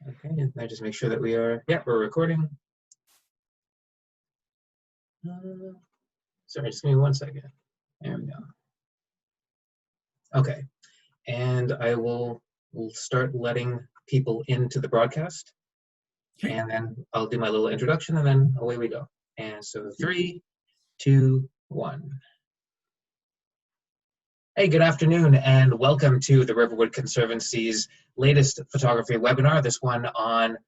Okay, and I just make sure that we are, yeah, we're recording. Sorry, just give me 1 second. There we go. Okay, and we'll start letting people into the broadcast, Okay. and then I'll do my little introduction, and then away we go. And so 3, 2, 1. Hey, good afternoon, and welcome to the Riverwood Conservancy's latest photography webinar, this one on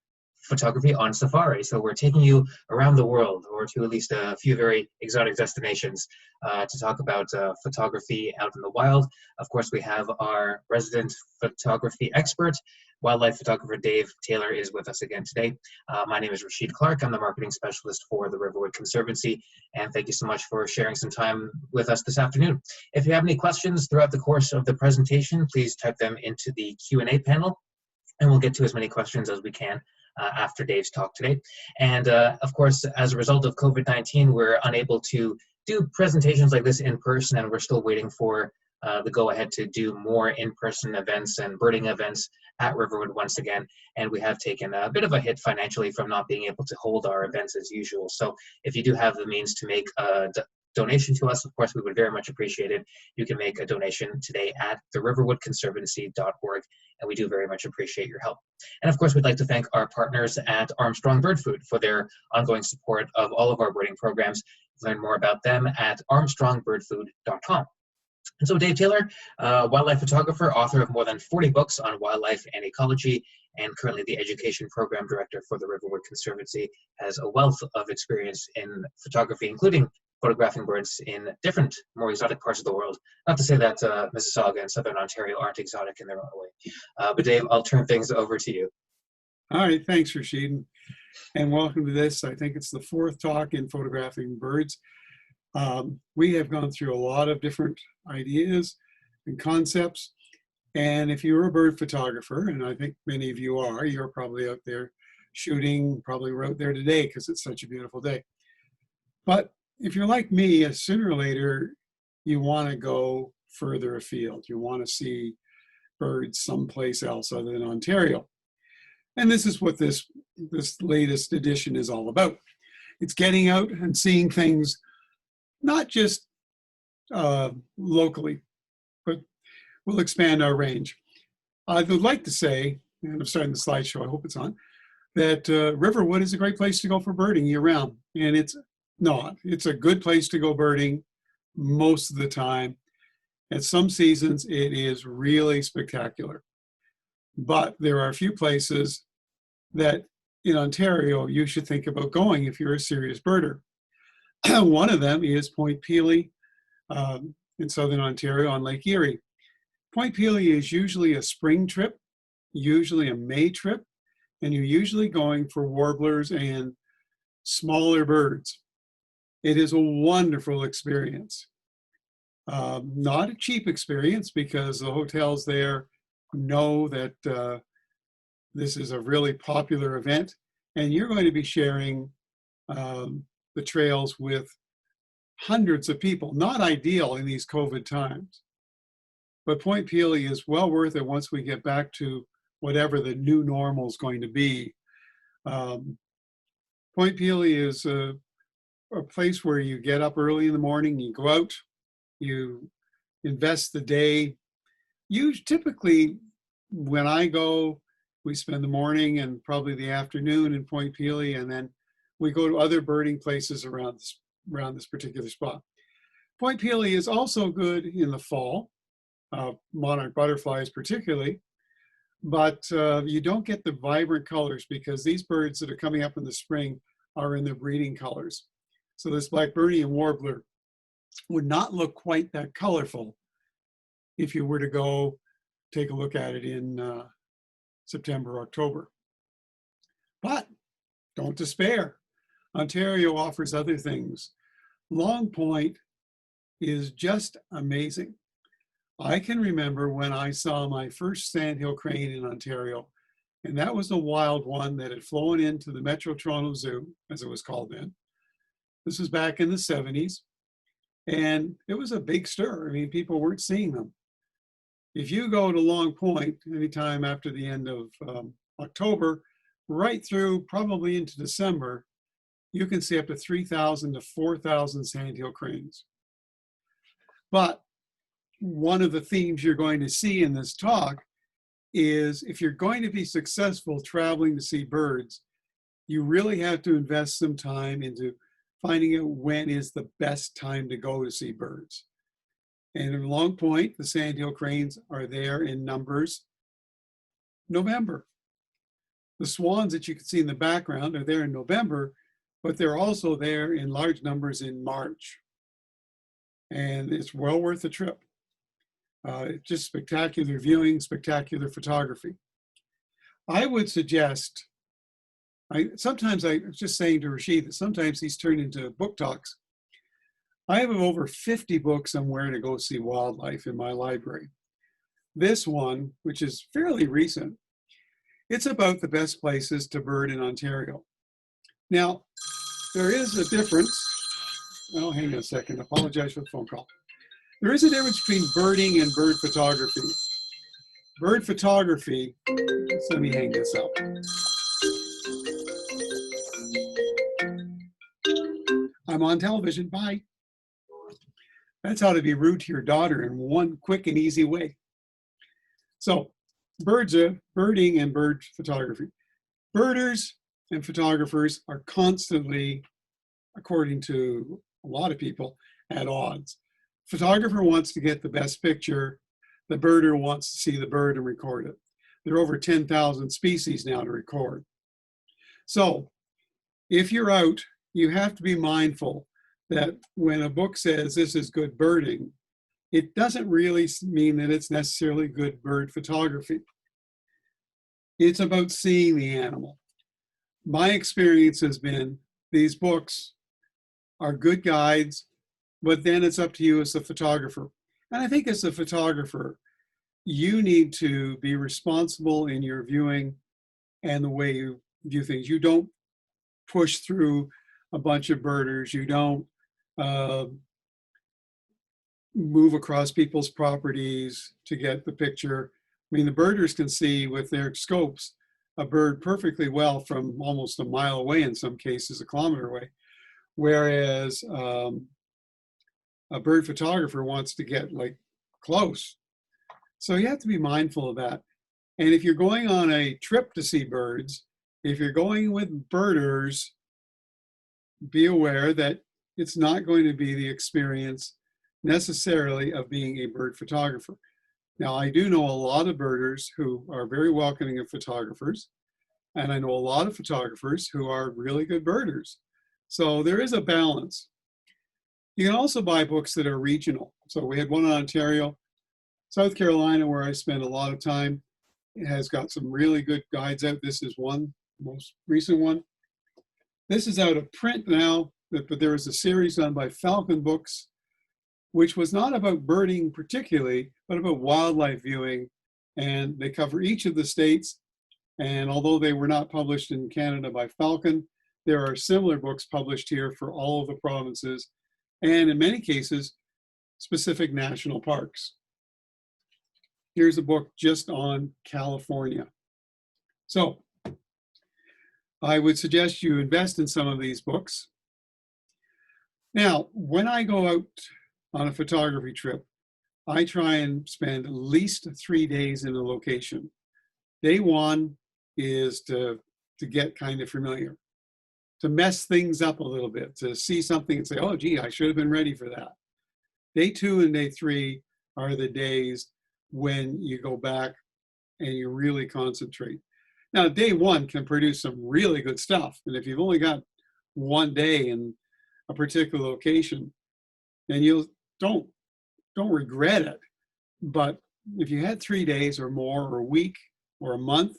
photography on safari. So we're taking you around the world, or to at least a few very exotic destinations, to talk about photography out in the wild. Of course, we have our resident photography expert, wildlife photographer Dave Taylor is with us again today. My name is Rashid Clark. I'm the marketing specialist for the Riverwood Conservancy, and thank you so much for sharing some time with us this afternoon. If you have any questions throughout the course of the presentation, please type them into the Q&A panel, and we'll get to as many questions as we can after Dave's talk today. And of course, as a result of COVID-19, we're unable to do presentations like this in person, and we're still waiting for the go-ahead to do more in-person events and birding events at Riverwood once again. And we have taken a bit of a hit financially from not being able to hold our events as usual. So if you do have the means to make a donation to us, of course, we would very much appreciate it. You can make a donation today at theriverwoodconservancy.org, and we do very much appreciate your help. And of course, we'd like to thank our partners at Armstrong Bird Food for their ongoing support of all of our birding programs. Learn more about them at armstrongbirdfood.com. And so Dave Taylor, wildlife photographer, author of more than 40 books on wildlife and ecology, and currently the education program director for the Riverwood Conservancy, has a wealth of experience in photography, including photographing birds in different, more exotic parts of the world. Not to say that Mississauga and Southern Ontario aren't exotic in their own way. But Dave, I'll turn things over to you. All right, thanks, Rashid, and welcome to this. I think it's the 4th talk in photographing birds. We have gone through a lot of different ideas and concepts, and if you're a bird photographer, and I think many of you are, you're probably out there shooting, probably we're out there today because it's such a beautiful day. But if you're like me, sooner or later, you want to go further afield. You want to see birds someplace else other than Ontario. And this is what this latest edition is all about. It's getting out and seeing things, not just locally, but we'll expand our range. I would like to say, and I'm starting the slideshow, I hope it's on, that Riverwood is a great place to go for birding year-round. And it's not. It's a good place to go birding most of the time. At some seasons, it is really spectacular. But there are a few places that in Ontario you should think about going if you're a serious birder. One of them is Point Pelee in Southern Ontario on Lake Erie. Point Pelee is usually a spring trip, usually a May trip, and you're usually going for warblers and smaller birds. It is a wonderful experience. Not a cheap experience because the hotels there know that this is a really popular event, and you're going to be sharing the trails with hundreds of people. Not ideal in these COVID times, but Point Pelee is well worth it once we get back to whatever the new normal is going to be. Point Pelee is a place where you get up early in the morning, you go out, you invest the day. Typically, when I go, we spend the morning and probably the afternoon in Point Pelee, and then we go to other birding places around this particular spot. Point Pelee is also good in the fall, monarch butterflies particularly, but you don't get the vibrant colors because these birds that are coming up in the spring are in their breeding colors. So this Blackburnian warbler would not look quite that colorful if you were to go take a look at it in September, October. But don't despair. Ontario offers other things. Long Point is just amazing. I can remember when I saw my first sandhill crane in Ontario, and that was a wild one that had flown into the Metro Toronto Zoo, as it was called then. This was back in the 70s, and it was a big stir. I mean, people weren't seeing them. If you go to Long Point anytime after the end of October, right through probably into December, you can see up to 3,000 to 4,000 sandhill cranes. But one of the themes you're going to see in this talk is if you're going to be successful traveling to see birds, you really have to invest some time into finding out when is the best time to go to see birds. And in Long Point, the sandhill cranes are there in numbers November. The swans that you can see in the background are there in November, but they're also there in large numbers in March. And it's well worth the trip. Just spectacular viewing, spectacular photography. I would suggest, sometimes I was just saying to Rashid that sometimes these turn into book talks. I have over 50 books on where to go see wildlife in my library. This one, which is fairly recent, it's about the best places to bird in Ontario. Now, there is a difference. Oh, hang on a second. I apologize for the phone call. There is a difference between birding and bird photography. Bird photography, let me hang this up. I'm on television, bye. That's how to be rude to your daughter in one quick and easy way. So, birding and bird photography. Birders and photographers are constantly, according to a lot of people, at odds. Photographer wants to get the best picture. The birder wants to see the bird and record it. There are over 10,000 species now to record. So if you're out, you have to be mindful that when a book says this is good birding, it doesn't really mean that it's necessarily good bird photography. It's about seeing the animal. My experience has been these books are good guides, but then it's up to you as a photographer. And I think as a photographer, you need to be responsible in your viewing and the way you view things. You don't push through a bunch of birders. You don't move across people's properties to get the picture. I mean, the birders can see with their scopes a bird perfectly well from almost a mile away, in some cases a kilometer away, whereas a bird photographer wants to get like close. So you have to be mindful of that. And if you're going on a trip to see birds, if you're going with birders, be aware that it's not going to be the experience necessarily of being a bird photographer. Now, I do know a lot of birders who are very welcoming of photographers, and I know a lot of photographers who are really good birders. So there is a balance. You can also buy books that are regional. So we had one in Ontario. South Carolina, where I spend a lot of time, it has got some really good guides out. This is one, most recent one. This is out of print now, but there was a series done by Falcon Books, which was not about birding particularly, but about wildlife viewing. And they cover each of the states. And although they were not published in Canada by Falcon, there are similar books published here for all of the provinces, and in many cases, specific national parks. Here's a book just on California. So I would suggest you invest in some of these books. Now, when I go out on a photography trip, I try and spend at least 3 days in a location. Day one is to get kind of familiar, to mess things up a little bit, to see something and say, oh, gee, I should have been ready for that. Day two and day three are the days when you go back and you really concentrate. Now, day one can produce some really good stuff. And if you've only got 1 day in a particular location, then you don't regret it. But if you had 3 days or more, or a week or a month,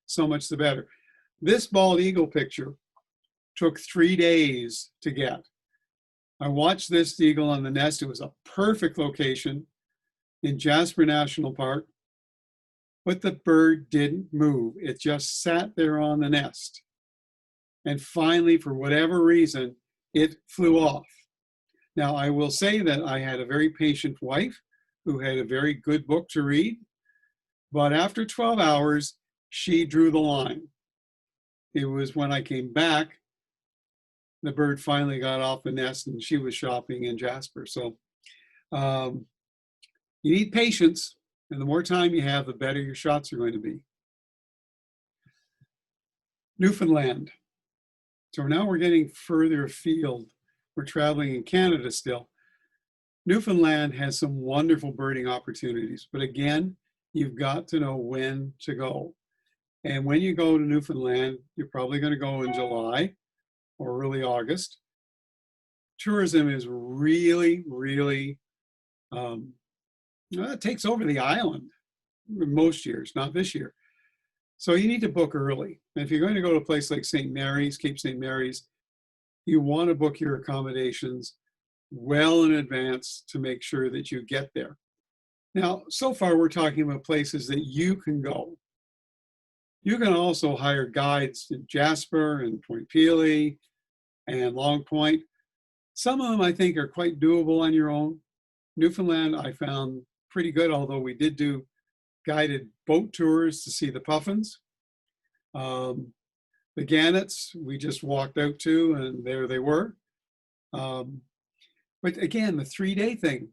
so much the better. This bald eagle picture took 3 days to get. I watched this eagle on the nest. It was a perfect location in Jasper National Park, but the bird didn't move. It just sat there on the nest. And finally, for whatever reason, it flew off. Now, I will say that I had a very patient wife who had a very good book to read, but after 12 hours, she drew the line. It was when I came back, the bird finally got off the nest and she was shopping in Jasper. So you need patience, and the more time you have, the better your shots are going to be. Newfoundland. So now we're getting further afield. We're traveling in Canada still. Newfoundland has some wonderful birding opportunities, but again, you've got to know when to go. And when you go to Newfoundland, you're probably going to go in July or early August. Tourism is really, really, it takes over the island most years, not this year. So you need to book early. And if you're going to go to a place like St. Mary's, Cape St. Mary's, you want to book your accommodations well in advance to make sure that you get there. Now, so far we're talking about places that you can go. You can also hire guides in Jasper and Point Pelee and Long Point. Some of them I think are quite doable on your own. Newfoundland I found pretty good, although we did do guided boat tours to see the puffins. The gannets we just walked out to, and there they were. But again, the 3-day thing,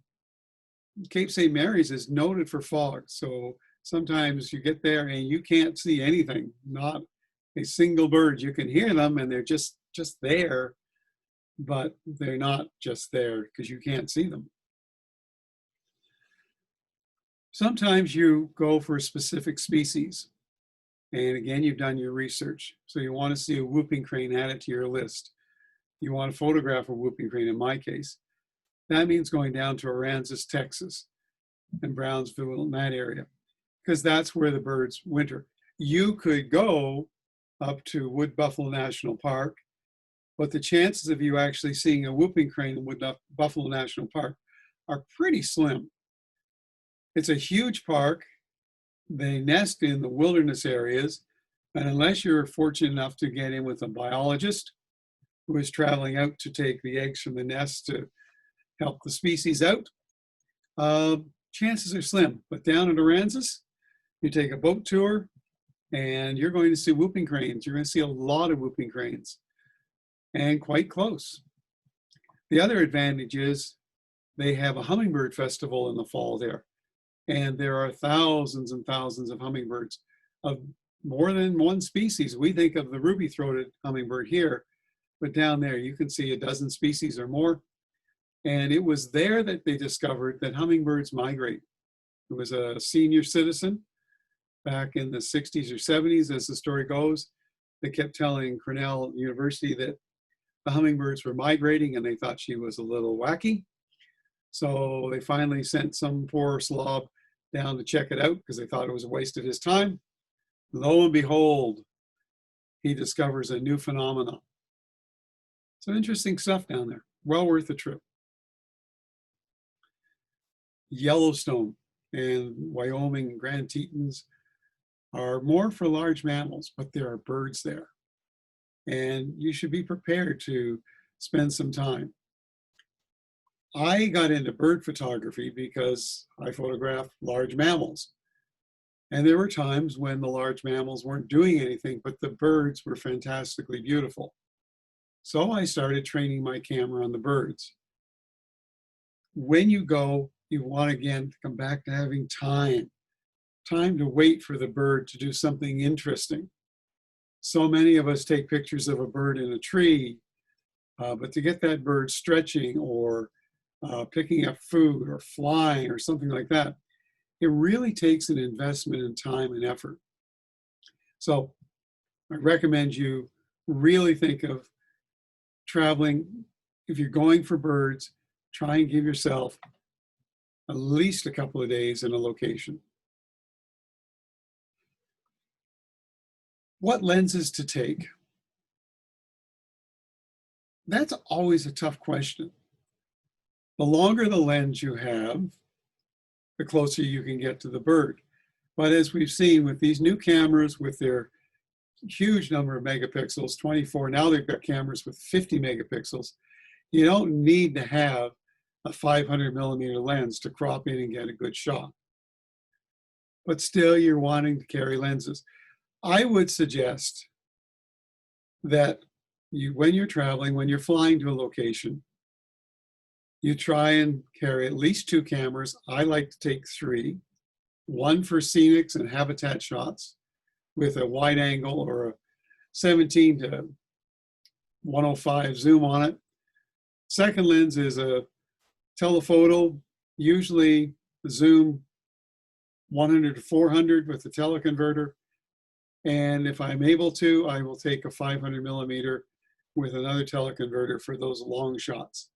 Cape St. Mary's is noted for fog. So sometimes you get there and you can't see anything, not a single bird. You can hear them and they're just there, but they're not just there because you can't see them. Sometimes you go for a specific species. And again, you've done your research. So you want to see a whooping crane, add it to your list. You want to photograph a whooping crane in my case. That means going down to Aransas, Texas, and Brownsville in that area, because that's where the birds winter. You could go up to Wood Buffalo National Park, but the chances of you actually seeing a whooping crane in Wood Buffalo National Park are pretty slim. It's a huge park. They nest in the wilderness areas, and unless you're fortunate enough to get in with a biologist who is traveling out to take the eggs from the nest to help the species out, chances are slim. But down at Aransas, you take a boat tour, and you're going to see whooping cranes. You're going to see a lot of whooping cranes, and quite close. The other advantage is they have a hummingbird festival in the fall there. And there are thousands and thousands of hummingbirds of more than one species. We think of the ruby-throated hummingbird here, but down there you can see a dozen species or more. And it was there that they discovered that hummingbirds migrate. It was a senior citizen back in the 60s or 70s, as the story goes. They kept telling Cornell University that the hummingbirds were migrating and they thought she was a little wacky. So they finally sent some poor slob down to check it out because they thought it was a waste of his time. Lo and behold, he discovers a new phenomenon. Some interesting stuff down there. Well worth the trip. Yellowstone and Wyoming and Grand Tetons are more for large mammals, but there are birds there. And you should be prepared to spend some time. I got into bird photography because I photographed large mammals. And there were times when the large mammals weren't doing anything, but the birds were fantastically beautiful. So I started training my camera on the birds. When you go, you want again to come back to having time to wait for the bird to do something interesting. So many of us take pictures of a bird in a tree, but to get that bird stretching or picking up food or flying or something like that, it really takes an investment in time and effort. So I recommend you really think of traveling. If you're going for birds, try and give yourself at least a couple of days in a location. What lenses to take? That's always a tough question. The longer the lens you have, the closer you can get to the bird. But as we've seen with these new cameras with their huge number of megapixels, 24, now they've got cameras with 50 megapixels, you don't need to have a 500 millimeter lens to crop in and get a good shot. But still, you're wanting to carry lenses. I would suggest that when you're traveling, when you're flying to a location, you try and carry at least 2 cameras. I like to take 3, one for scenics and habitat shots with a wide angle or a 17 to 105 zoom on it. Second lens is a telephoto, usually zoom 100 to 400 with the teleconverter. And if I'm able to, I will take a 500 millimeter with another teleconverter for those long shots.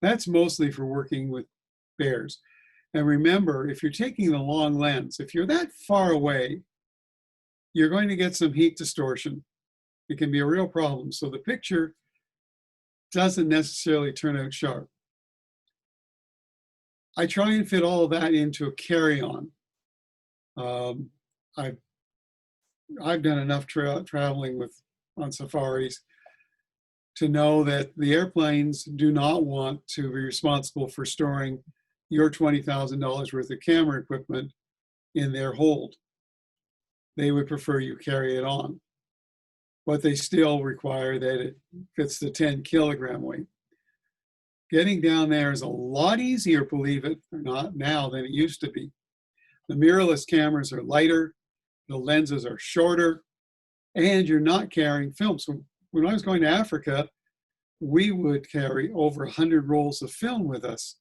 That's mostly for working with bears. And remember, if you're taking the long lens, if you're that far away, you're going to get some heat distortion. It can be a real problem. So the picture doesn't necessarily turn out sharp. I try and fit all of that into a carry-on. I've done enough traveling on safaris to know that the airplanes do not want to be responsible for storing your $20,000 worth of camera equipment in their hold. They would prefer you carry it on, but they still require that it fits the 10 kilogram weight. Getting down there is a lot easier, believe it or not, now than it used to be. The mirrorless cameras are lighter, the lenses are shorter, and you're not carrying film. So when I was going to Africa, we would carry over 100 rolls of film with us.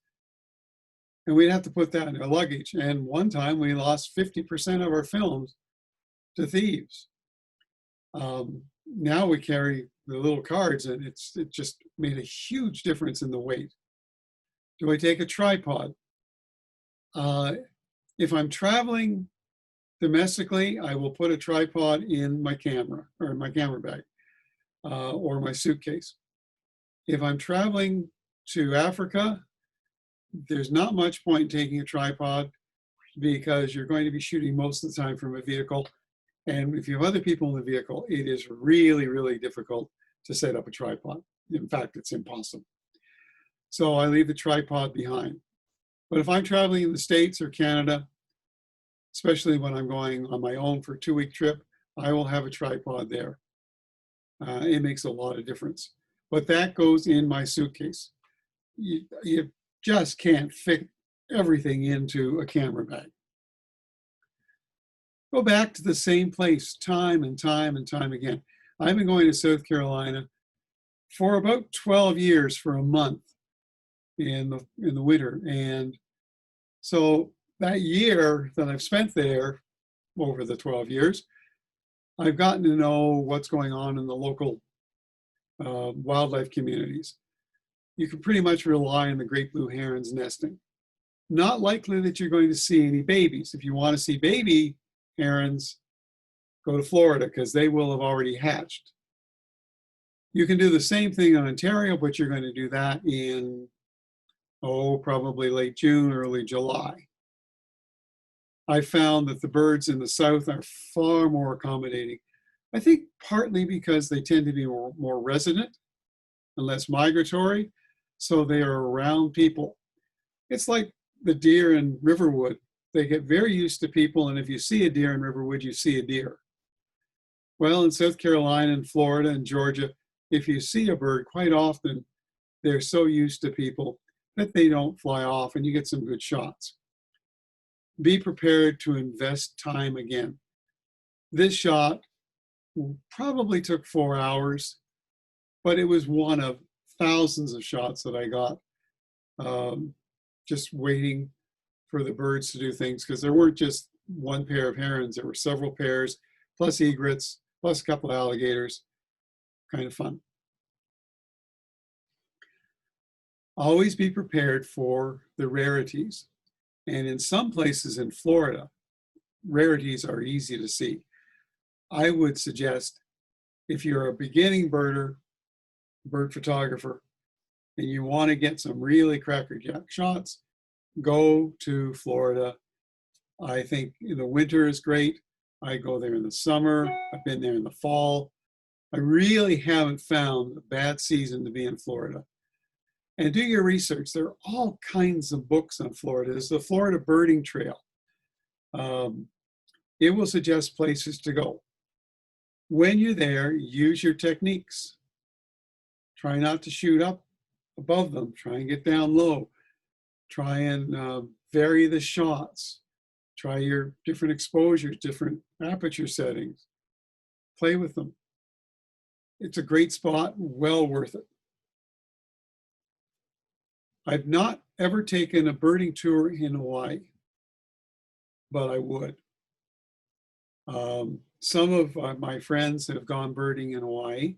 And we'd have to put that in our luggage. And one time we lost 50% of our films to thieves. Now we carry the little cards, and it just made a huge difference in the weight. Do I take a tripod? If I'm traveling domestically, I will put a tripod in my camera or in my camera bag or my suitcase. If I'm traveling to Africa, there's not much point in taking a tripod because you're going to be shooting most of the time from a vehicle. And if you have other people in the vehicle, it is really, really difficult to set up a tripod. In fact, it's impossible. So I leave the tripod behind. But if I'm traveling in the States or Canada, especially when I'm going on my own for a 2-week trip, I will have a tripod there. It makes a lot of difference. But that goes in my suitcase. You just can't fit everything into a camera bag. Go back to the same place time and time and time again. I've been going to South Carolina for about 12 years for a month in the winter. And so that year that I've spent there over the 12 years, I've gotten to know what's going on in the local wildlife communities. You can pretty much rely on the great blue herons nesting. Not likely that you're going to see any babies. If you want to see baby herons, go to Florida because they will have already hatched. You can do the same thing in Ontario, but you're going to do that in, probably late June, early July. I found that the birds in the south are far more accommodating. I think partly because they tend to be more resident and less migratory, so they are around people. It's like the deer in Riverwood. They get very used to people, and if you see a deer in Riverwood, you see a deer. Well, in South Carolina and Florida and Georgia, if you see a bird, quite often they're so used to people that they don't fly off, and you get some good shots. Be prepared to invest time again. This shot probably took 4 hours, but it was one of thousands of shots that I got just waiting for the birds to do things, because there weren't just one pair of herons, there were several pairs, plus egrets, plus a couple of alligators. Kind of fun. Always be prepared for the rarities. And in some places in Florida, rarities are easy to see. I would suggest if you're a beginning bird photographer, and you want to get some really crackerjack shots, go to Florida. I think in the winter is great. I go there in the summer. I've been there in the fall. I really haven't found a bad season to be in Florida. And do your research. There are all kinds of books on Florida. There's the Florida Birding Trail. It will suggest places to go. When you're there, use your techniques. Try not to shoot up above them. Try and get down low. Try and vary the shots. Try your different exposures, different aperture settings. Play with them. It's a great spot, well worth it. I've not ever taken a birding tour in Hawaii, but I would. Some of my friends have gone birding in Hawaii,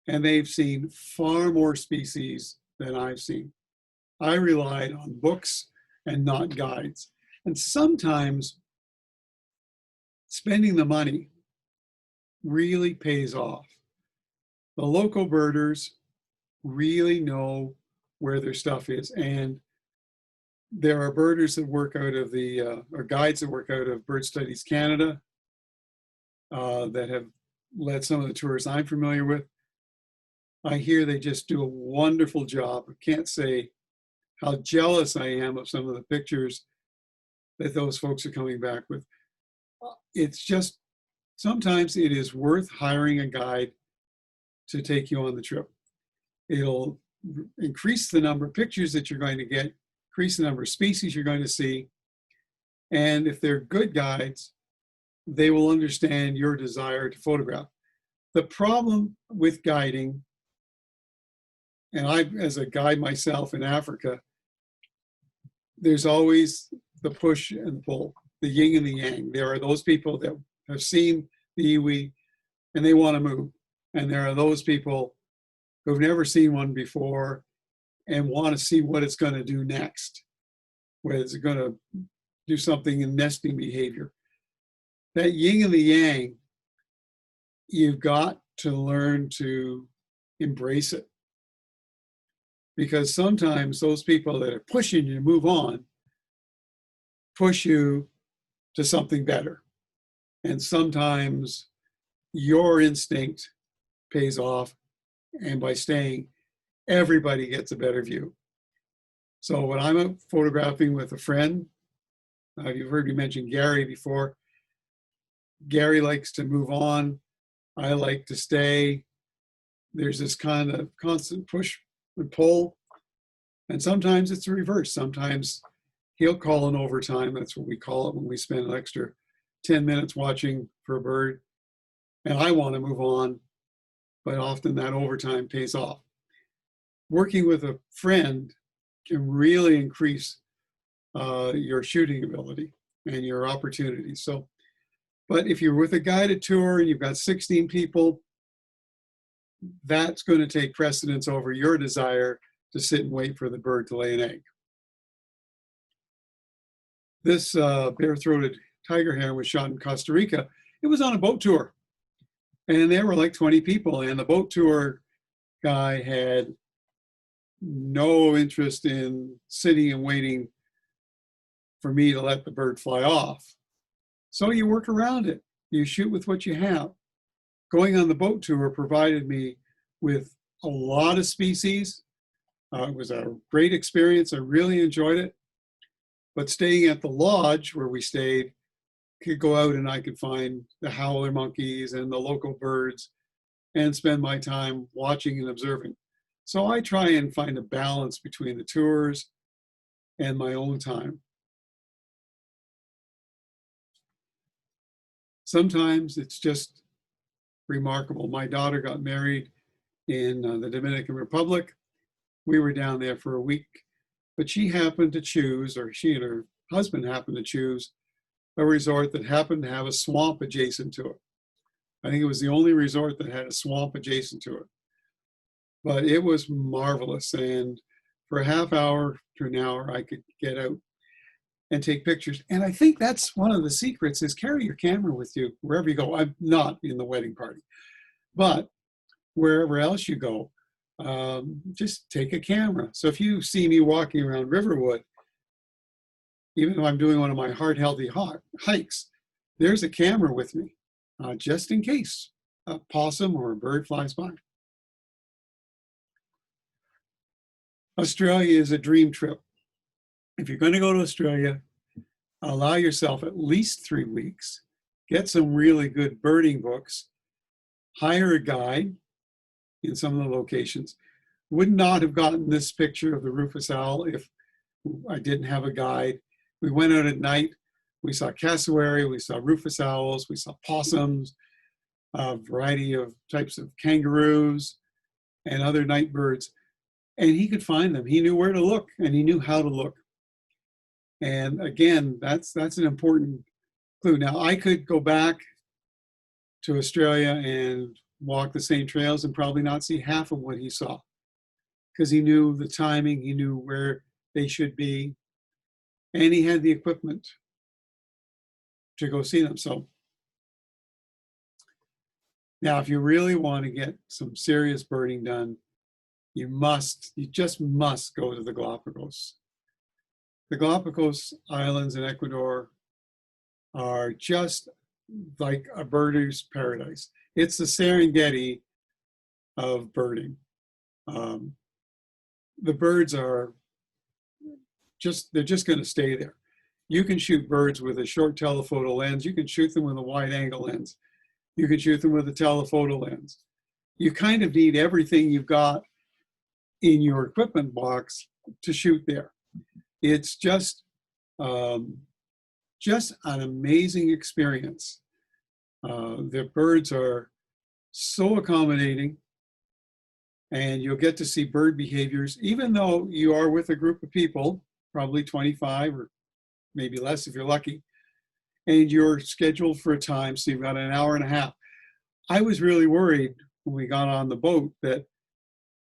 and they've seen far more species than I've seen. I relied on books and not guides. And sometimes spending the money really pays off. The local birders really know where their stuff is. And there are birders that work out of or guides that work out of Bird Studies Canada that have led some of the tours I'm familiar with. I hear they just do a wonderful job. I can't say how jealous I am of some of the pictures that those folks are coming back with. It's just, sometimes it is worth hiring a guide to take you on the trip. It'll increase the number of pictures that you're going to get, increase the number of species you're going to see. And if they're good guides, they will understand your desire to photograph. The problem with guiding, and I, as a guide myself in Africa, there's always the push and pull, the yin and the yang. There are those people that have seen the iwi and they want to move. And there are those people who've never seen one before and want to see what it's going to do next, whether it's going to do something in nesting behavior. That yin and the yang, you've got to learn to embrace it. Because sometimes those people that are pushing you to move on push you to something better. And sometimes your instinct pays off, and by staying, everybody gets a better view. So when I'm out photographing with a friend, you've heard me mention Gary before. Gary likes to move on. I like to stay. There's this kind of constant push and pull. And sometimes it's the reverse. Sometimes he'll call an overtime. That's what we call it when we spend an extra 10 minutes watching for a bird. And I want to move on, but often that overtime pays off. Working with a friend can really increase your shooting ability and your opportunities. So, but if you're with a guided tour and you've got 16 people, that's going to take precedence over your desire to sit and wait for the bird to lay an egg. This bare-throated tiger heron was shot in Costa Rica. It was on a boat tour, and there were like 20 people, and the boat tour guy had no interest in sitting and waiting for me to let the bird fly off. So you work around it. You shoot with what you have. Going on the boat tour provided me with a lot of species. It was a great experience. I really enjoyed it. But staying at the lodge where we stayed, could go out and I could find the howler monkeys and the local birds and spend my time watching and observing. So I try and find a balance between the tours and my own time. Sometimes it's just remarkable. My daughter got married in the Dominican Republic. We were down there for a week, but she happened to choose, or she and her husband happened to choose, a resort that happened to have a swamp adjacent to it. I think it was the only resort that had a swamp adjacent to it. But it was marvelous, and for a half hour to an hour, I could get out and take pictures. And I think that's one of the secrets, is carry your camera with you wherever you go. I'm not in the wedding party, but wherever else you go, just take a camera. So if you see me walking around Riverwood, even though I'm doing one of my heart healthy hikes, there's a camera with me, just in case a possum or a bird flies by. Australia is a dream trip. If you're going to go to Australia, allow yourself at least 3 weeks, get some really good birding books, hire a guide in some of the locations. Would not have gotten this picture of the rufous owl if I didn't have a guide. We went out at night. We saw cassowary, we saw rufous owls, we saw possums, a variety of types of kangaroos and other night birds. And he could find them. He knew where to look and he knew how to look. And again, that's an important clue. Now, I could go back to Australia and walk the same trails and probably not see half of what he saw, because he knew the timing, he knew where they should be, and he had the equipment to go see them. So now, if you really want to get some serious birding done, you just must go to the Galapagos. The Galapagos Islands in Ecuador are just like a birder's paradise. It's the Serengeti of birding. The birds are they're just going to stay there. You can shoot birds with a short telephoto lens. You can shoot them with a wide angle lens. You can shoot them with a telephoto lens. You kind of need everything you've got in your equipment box to shoot there. It's just an amazing experience. The birds are so accommodating, and you'll get to see bird behaviors, even though you are with a group of people, probably 25 or maybe less if you're lucky, and you're scheduled for a time, so you've got an hour and a half. I was really worried when we got on the boat that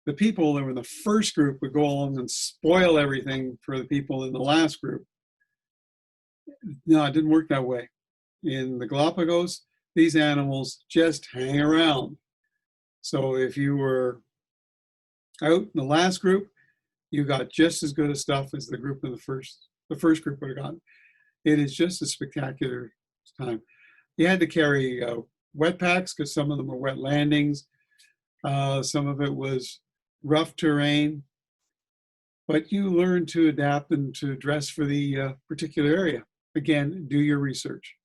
the people that were in the first group would go along and spoil everything for the people in the last group. No, it didn't work that way. In the Galapagos, these animals just hang around. So if you were out in the last group, you got just as good a stuff as the group in the first group would have gotten. It is just a spectacular time. You had to carry wet packs because some of them were wet landings. Some of it was rough terrain, but you learn to adapt and to dress for the particular area. Again, do your research.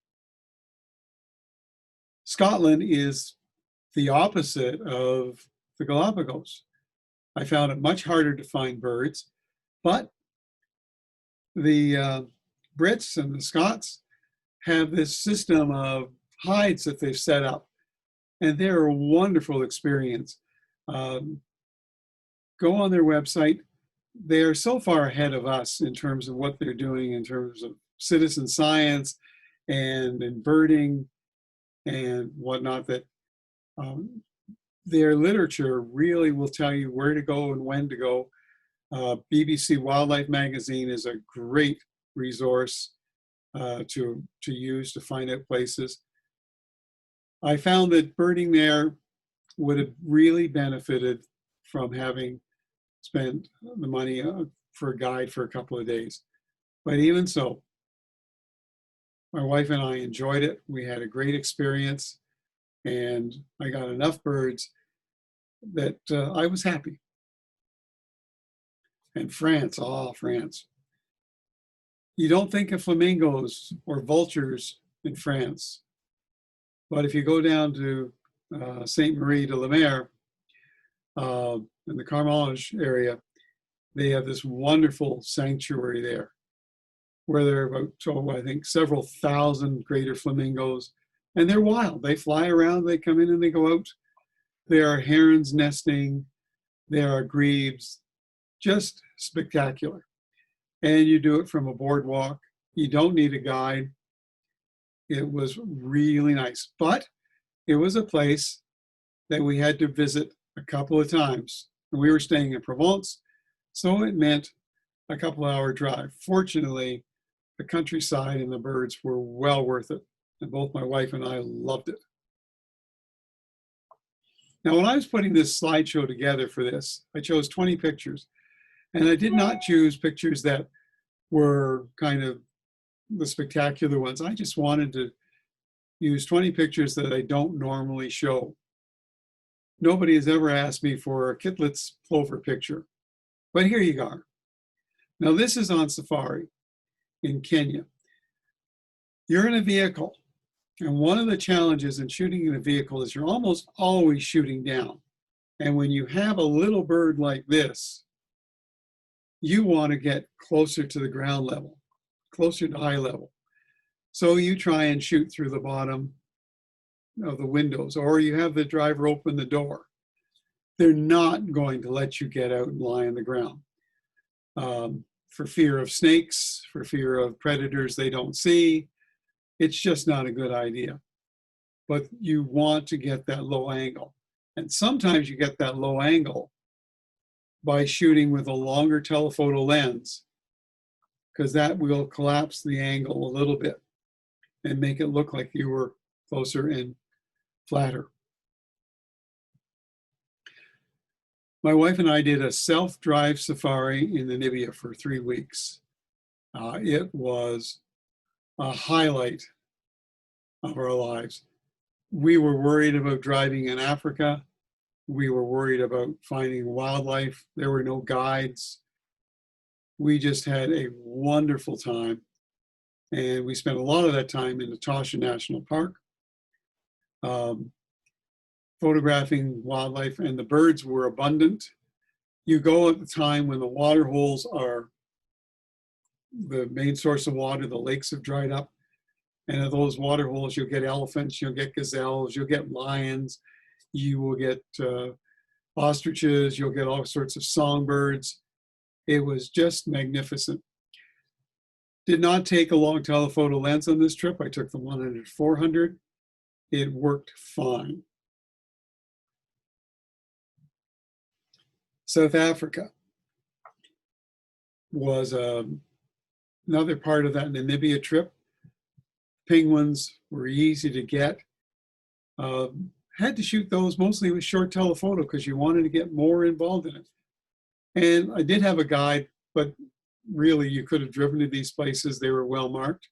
Scotland is the opposite of the Galapagos. I found it much harder to find birds, but the Brits and the Scots have this system of hides that they've set up, and they're a wonderful experience. Go on their website. They're so far ahead of us in terms of what they're doing in terms of citizen science and in birding and whatnot, that their literature really will tell you where to go and when to go. BBC Wildlife Magazine is a great resource to use to find out places. I found that birding there would have really benefited from having spent the money for a guide for a couple of days. But even so, my wife and I enjoyed it. We had a great experience, and I got enough birds that I was happy. And France, France. You don't think of flamingos or vultures in France, but if you go down to Sainte Marie de la Mer, in the Carmage area, they have this wonderful sanctuary there where there are about, I think, several thousand greater flamingos, and they're wild. They fly around, they come in and they go out. There are herons nesting, there are grebes, just spectacular. And you do it from a boardwalk. You don't need a guide. It was really nice, but it was a place that we had to visit a couple of times. And we were staying in Provence, so it meant a couple-hour drive. Fortunately, the countryside and the birds were well worth it, and both my wife and I loved it. Now, when I was putting this slideshow together for this, I chose 20 pictures, and I did not choose pictures that were kind of the spectacular ones. I just wanted to use 20 pictures that I don't normally show. Nobody has ever asked me for a Kidlets Clover picture, but here you are. Now, this is on safari in Kenya. You're in a vehicle. And one of the challenges in shooting in a vehicle is you're almost always shooting down. And when you have a little bird like this, you want to get closer to the ground level, closer to eye level. So you try and shoot through the bottom of the windows, or you have the driver open the door. They're not going to let you get out and lie on the ground. For fear of snakes, for fear of predators they don't see. It's just not a good idea. But you want to get that low angle. And sometimes you get that low angle by shooting with a longer telephoto lens, because that will collapse the angle a little bit and make it look like you were closer and flatter. My wife and I did a self-drive safari in Namibia for 3 weeks. It was a highlight of our lives. We were worried about driving in Africa. We were worried about finding wildlife. There were no guides. We just had a wonderful time. And we spent a lot of that time in Natasha National Park, photographing wildlife, and the birds were abundant. You go at the time when the water holes are the main source of water, the lakes have dried up. And at those water holes, you'll get elephants, you'll get gazelles, you'll get lions, you will get ostriches, you'll get all sorts of songbirds. It was just magnificent. Did not take a long telephoto lens on this trip. I took the 100-400. It worked fine. South Africa was another part of that Namibia trip. Penguins were easy to get. Had to shoot those mostly with short telephoto because you wanted to get more involved in it. And I did have a guide, but really you could have driven to these places. They were well marked.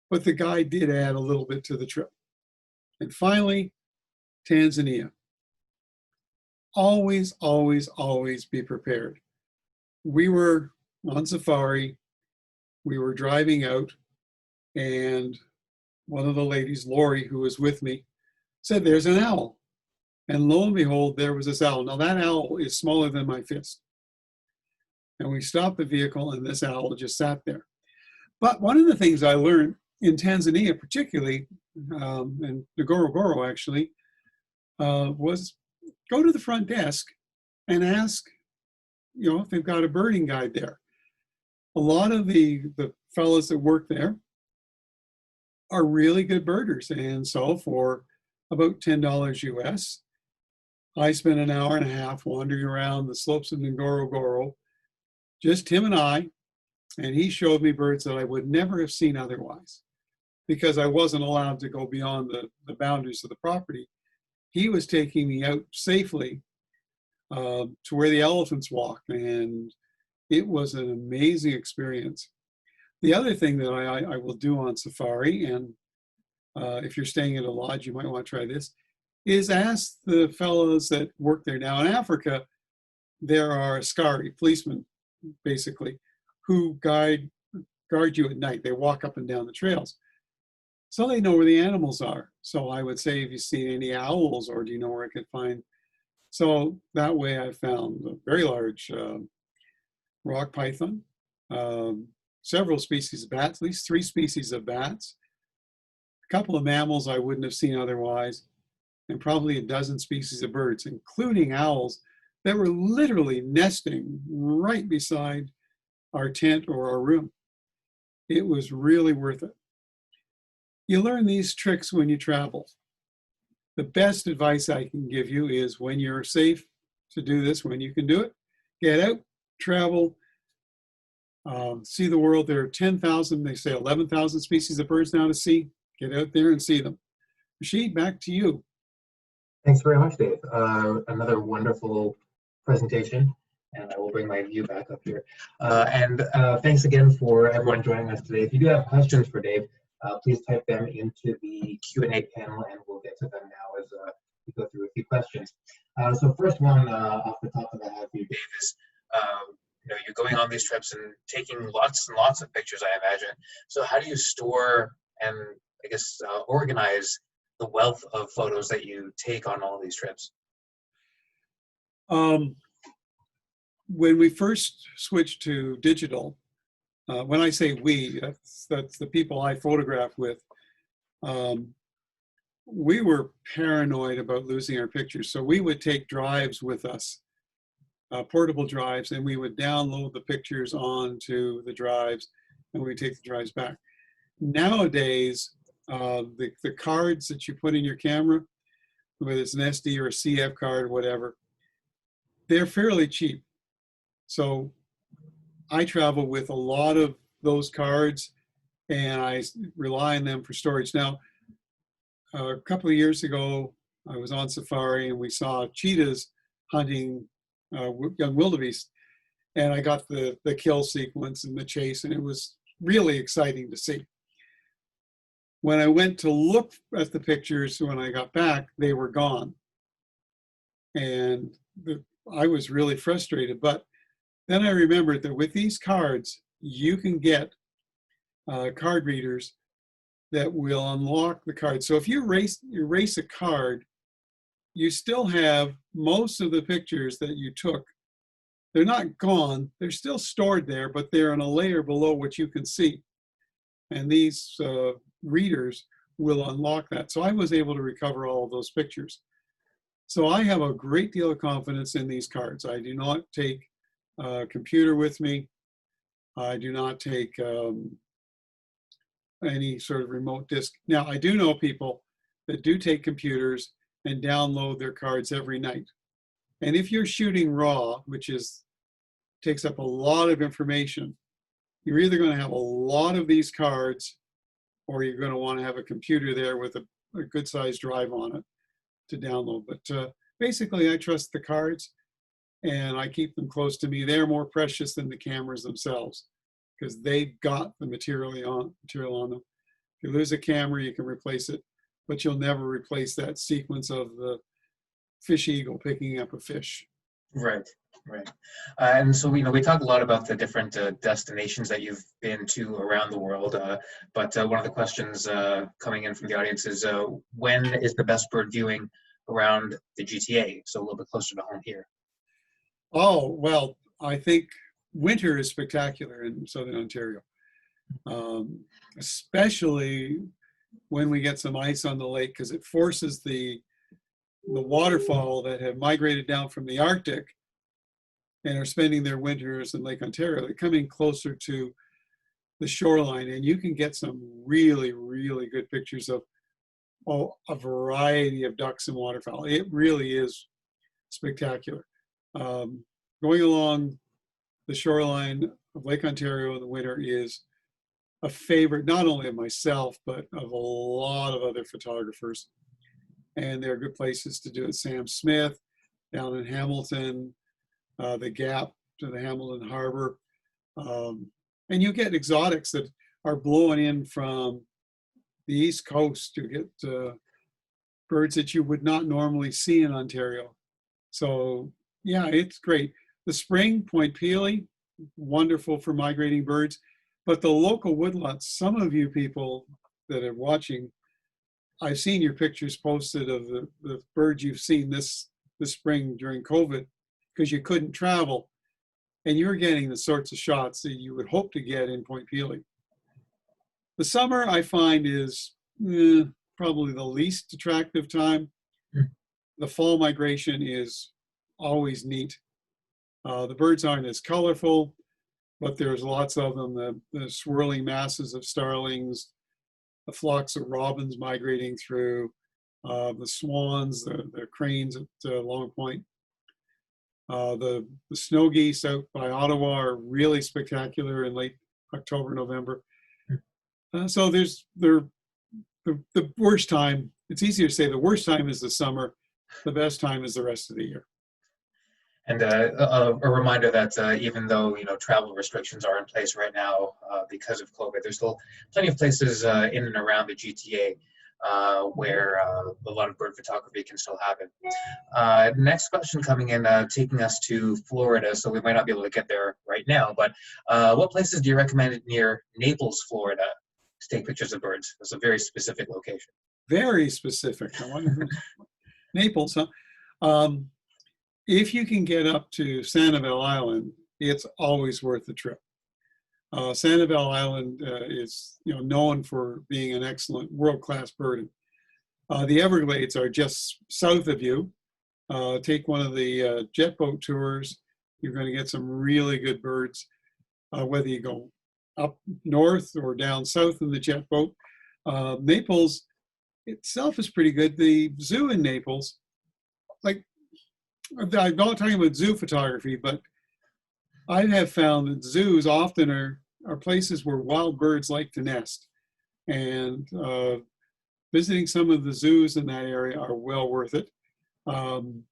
But the guide did add a little bit to the trip. And finally, Tanzania. Always, always, always be prepared. We were on safari. We were driving out, and one of the ladies, Lori, who was with me, said, "There's an owl." And lo and behold, there was this owl. Now that owl is smaller than my fist. And we stopped the vehicle and this owl just sat there. But one of the things I learned in Tanzania, particularly, and Ngorongoro actually, was go to the front desk and ask, if they've got a birding guide there. A lot of the fellows that work there are really good birders. And so for about $10 US, I spent an hour and a half wandering around the slopes of Ngorongoro, just him and I, and he showed me birds that I would never have seen otherwise because I wasn't allowed to go beyond the boundaries of the property. He was taking me out safely to where the elephants walk, and it was an amazing experience. The other thing that I will do on safari, and if you're staying at a lodge, you might want to try this, is ask the fellows that work there. Now in Africa, there are askari, policemen, basically, who guard you at night. They walk up and down the trails. So they know where the animals are. So I would say, have you seen any owls, or do you know where I could find? So that way I found a very large rock python, several species of bats, at least 3 species of bats, a couple of mammals I wouldn't have seen otherwise, and probably a dozen species of birds, including owls that were literally nesting right beside our tent or our room. It was really worth it. You learn these tricks when you travel. The best advice I can give you is when you're safe to do this, when you can do it, get out, travel, see the world. There are 10,000, they say 11,000 species of birds now to see. Get out there and see them. Rashid, back to you. Thanks very much, Dave. Another wonderful presentation, and I will bring my view back up here. And thanks again for everyone joining us today. If you do have questions for Dave, please type them into the Q&A panel, and we'll get to them now as we go through a few questions. So first one off the top of the head for you, Dave, is you're going on these trips and taking lots and lots of pictures, I imagine. So how do you store and guess, organize the wealth of photos that you take on all these trips? When we first switched to digital, when I say we, that's the people I photograph with, we were paranoid about losing our pictures. So we would take drives with us, portable drives, and we would download the pictures onto the drives, and we take the drives back. Nowadays, the cards that you put in your camera, whether it's an SD or a CF card or whatever, they're fairly cheap. So I travel with a lot of those cards, and I rely on them for storage. Now, a couple of years ago, I was on safari and we saw cheetahs hunting young wildebeest, and I got the kill sequence and the chase, and it was really exciting to see. When I went to look at the pictures when I got back, they were gone. And I was really frustrated, but then I remembered that with these cards, you can get card readers that will unlock the card. So if you erase a card, you still have most of the pictures that you took. They're not gone, they're still stored there, but they're in a layer below what you can see. And these readers will unlock that. So I was able to recover all of those pictures. So I have a great deal of confidence in these cards. I do not take a computer with me. I do not take any sort of remote disk. Now, I do know people that do take computers and download their cards every night. And if you're shooting RAW, which takes up a lot of information, you're either going to have a lot of these cards, or you're going to want to have a computer there with a good sized drive on it to download. But basically, I trust the cards, and I keep them close to me. They're more precious than the cameras themselves, because they've got the material on them. If you lose a camera, you can replace it, but you'll never replace that sequence of the fish eagle picking up a fish. Right, right. And so, we talk a lot about the different destinations that you've been to around the world, but one of the questions coming in from the audience is, when is the best bird viewing around the GTA, so a little bit closer to home here? Oh, well, I think winter is spectacular in Southern Ontario, especially when we get some ice on the lake, because it forces the waterfowl that have migrated down from the Arctic and are spending their winters in Lake Ontario. They're coming closer to the shoreline, and you can get some really, really good pictures of a variety of ducks and waterfowl. It really is spectacular. Going along the shoreline of Lake Ontario in the winter is a favorite, not only of myself, but of a lot of other photographers. And there are good places to do it. Sam Smith down in Hamilton, the Gap to the Hamilton Harbor. And you get exotics that are blowing in from the East Coast. You get birds that you would not normally see in Ontario. So yeah, it's great. The spring, Point Pelee, wonderful for migrating birds. But the local woodlots, some of you people that are watching, I've seen your pictures posted of the birds you've seen this spring during COVID, because you couldn't travel, and you're getting the sorts of shots that you would hope to get in Point Pelee. The summer, I find, is probably the least attractive time. The fall migration is always neat. The birds aren't as colorful, but there's lots of them. The swirling masses of starlings, the flocks of robins migrating through, the swans, the cranes at Long Point. The snow geese out by Ottawa are really spectacular in late October, November. So there's the worst time. It's easier to say the worst time is the summer. The best time is the rest of the year. And a reminder that even though travel restrictions are in place right now because of COVID, there's still plenty of places in and around the GTA where a lot of bird photography can still happen. Next question coming in, taking us to Florida. So we might not be able to get there right now, but what places do you recommend near Naples, Florida, take pictures of birds. It's a very specific location. Very specific. I wonder who's Naples, huh? If you can get up to Sanibel Island, it's always worth the trip. Sanibel Island is known for being an excellent world-class birding. The Everglades are just south of you. Take one of the jet boat tours. You're going to get some really good birds, whether you go up north or down south in the jet boat. Naples itself is pretty good. The zoo in Naples, like, I'm not talking about zoo photography, but I have found that zoos often are places where wild birds like to nest. And visiting some of the zoos in that area are well worth it. And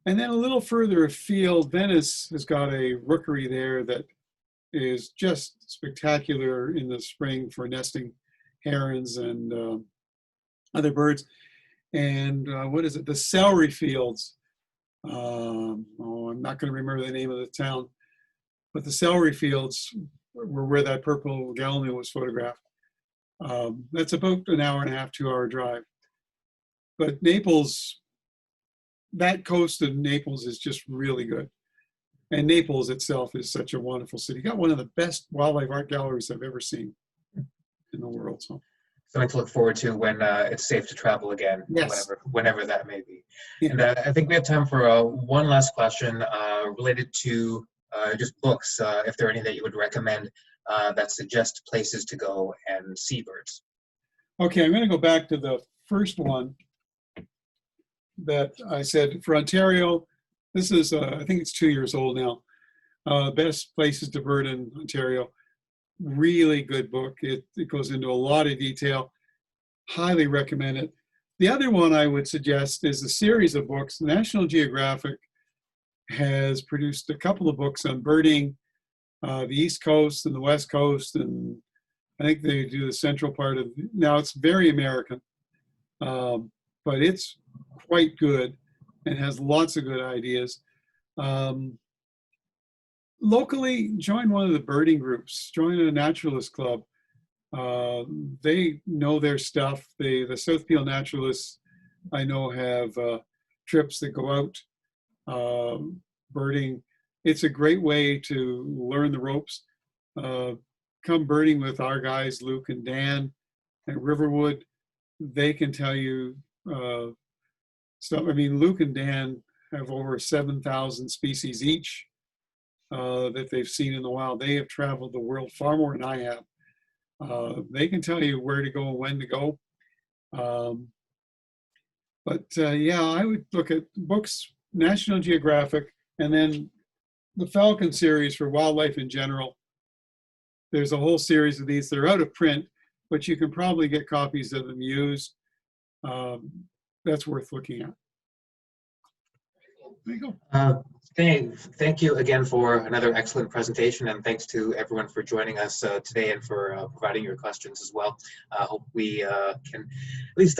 then a little further afield, Venice has got a rookery there that is just spectacular in the spring for nesting herons and other birds. And what is it? The celery fields. I'm not going to remember the name of the town, but the celery fields were where that purple gallinule was photographed. That's about an hour and a half, 2 hour drive. But Naples, that coast of Naples is just really good. And Naples itself is such a wonderful city. Got one of the best wildlife art galleries I've ever seen in the world. So Something to look forward to when it's safe to travel again, yes. whenever that may be. Yeah. And I think we have time for one last question related to just books, if there are any that you would recommend that suggest places to go and see birds. Okay, I'm going to go back to the first one that I said for Ontario. This is, I think it's 2 years old now. Best Places to Bird in Ontario. Really good book. It goes into a lot of detail. Highly recommend it. The other one I would suggest is a series of books. National Geographic has produced a couple of books on birding, the East Coast and the West Coast, and I think they do the central part of, now it's very American, but it's quite good and has lots of good ideas. Locally, join one of the birding groups, join a naturalist club. They know their stuff. The South Peel naturalists, I know, have trips that go out birding. It's a great way to learn the ropes. Come birding with our guys, Luke and Dan at Riverwood. They can tell you stuff. I mean, Luke and Dan have over 7,000 species each that they've seen in the wild. They have traveled the world far more than I have. They can tell you where to go and when to go. Yeah, I would look at books, National Geographic, and then the Falcon series for wildlife in general. There's a whole series of these. They're out of print, but you can probably get copies of them used. That's worth looking at. There you go. Thank you again for another excellent presentation, and thanks to everyone for joining us today and for providing your questions as well. I hope we can at least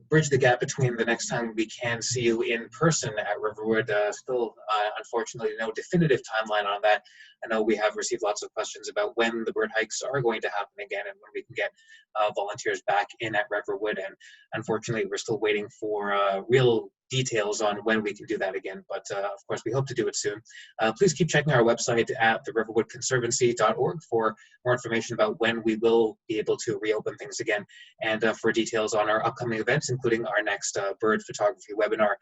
bridge the gap between the next time we can see you in person at Riverwood. Still, unfortunately, no definitive timeline on that. I know we have received lots of questions about when the bird hikes are going to happen again and when we can get volunteers back in at Riverwood. And unfortunately, we're still waiting for real details on when we can do that again. But of course, we hope to do it soon. Please keep checking our website at theriverwoodconservancy.org for more information about when we will be able to reopen things again, and for details on our upcoming events, including our next bird photography webinar,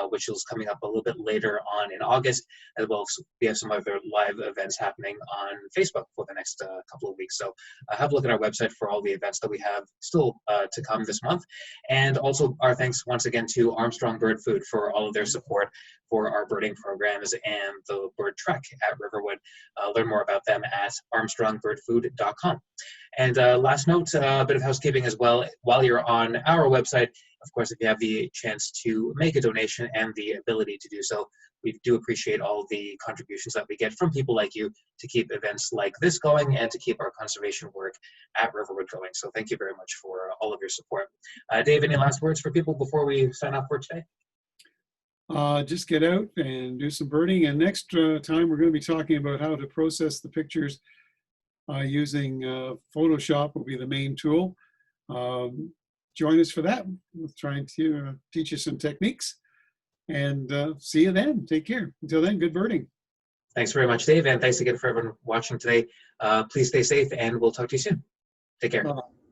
which is coming up a little bit later on in August, as well as we have some other live events happening on Facebook for the next couple of weeks. So have a look at our website for all the events that we have still to come this month. And also our thanks once again to Armstrong Bird Food for all of their support for our birding programs and the bird trek at Riverwood. Learn more about them at armstrongbirdfood.com. And last note, a bit of housekeeping as well. While you're on our website, of course, if you have the chance to make a donation and the ability to do so, we do appreciate all the contributions that we get from people like you to keep events like this going and to keep our conservation work at Riverwood going. So thank you very much for all of your support. Dave, any last words for people before we sign off for today? Just get out and do some birding. And next time we're going to be talking about how to process the pictures using Photoshop will be the main tool. Join us for that. We're trying to teach you some techniques, and see you then. Take care. Until then, good birding. Thanks very much, Dave, and thanks again for everyone watching today. Please stay safe, and we'll talk to you soon. Take care. Bye.